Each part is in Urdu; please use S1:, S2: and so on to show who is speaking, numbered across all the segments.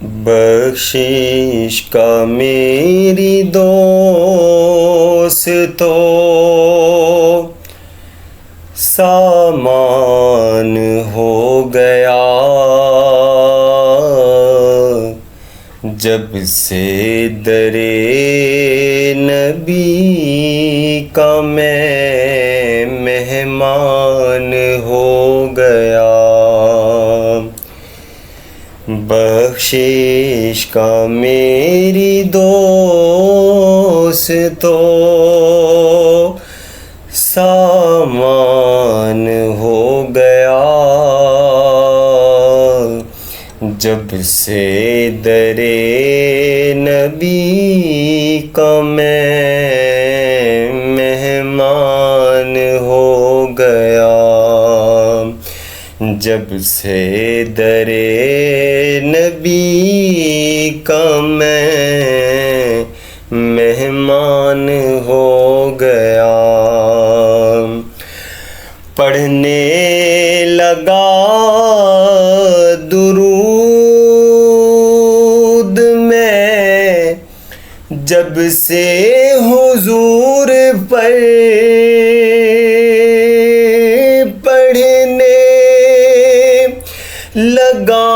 S1: بخشش کا میری دوستو سامان ہو گیا، جب سے در نبی کا میں مہمان ہو گیا۔ بخشش کا میری دوستو سامان ہو گیا، جب سے در نبی کا میں مہمان ہو گیا، جب سے در نبی کا میں مہمان ہو گیا۔ پڑھنے لگا درود میں جب سے حضور پر، پڑھنے لگا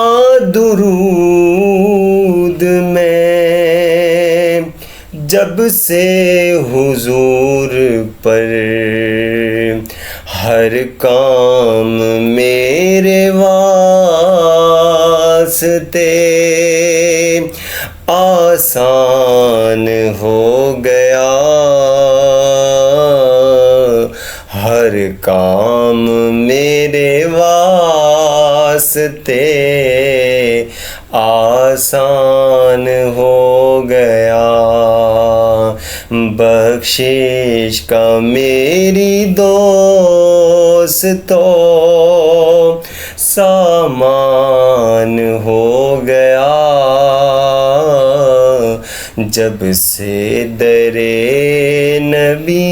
S1: درود میں جب سے حضور پر، ہر کام میرے واسطے آسان ہو گیا، ہر کام میرے واسطے آسان ہو گیا۔ بخشش کا میری دوستو سامان ہو گیا، جب سے در نبی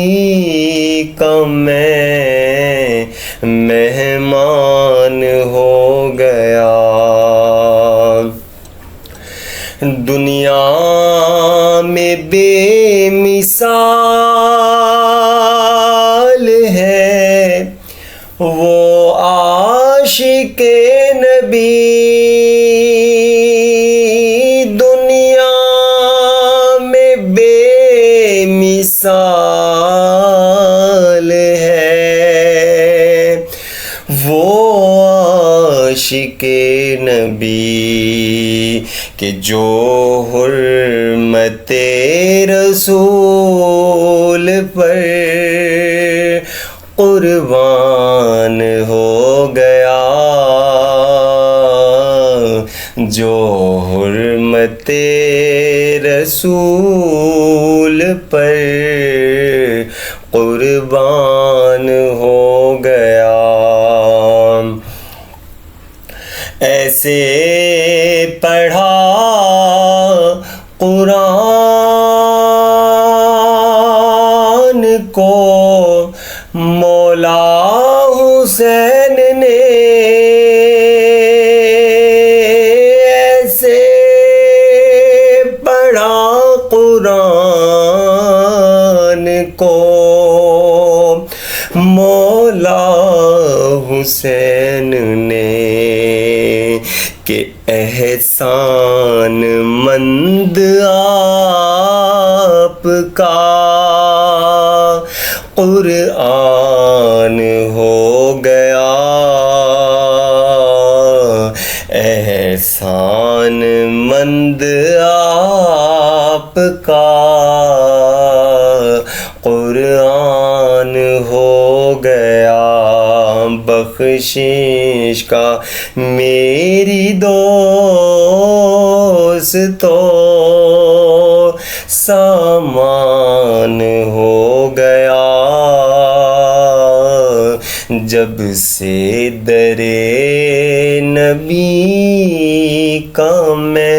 S1: کا میں مہمان ہو گیا۔ دنیا میں بے مثال ہے وہ عاشق نبی، دنیا میں بے مثال ہے وہ عاشق نبی کہ جو حرمت رسول پر قربان ہو گیا، جو حرمت رسول پر قربان ہو گیا۔ ایسے پڑھا قرآن کو مولا حسین نے، ایسے پڑھا قرآن کو مولا حسین نے کہ احسان مند آپ کا قرآن ہو گیا، احسان مند آپ کا قرآن ہو گیا۔ بخشش کا میری دوستو سامان ہو گیا، جب سے در نبی کا میں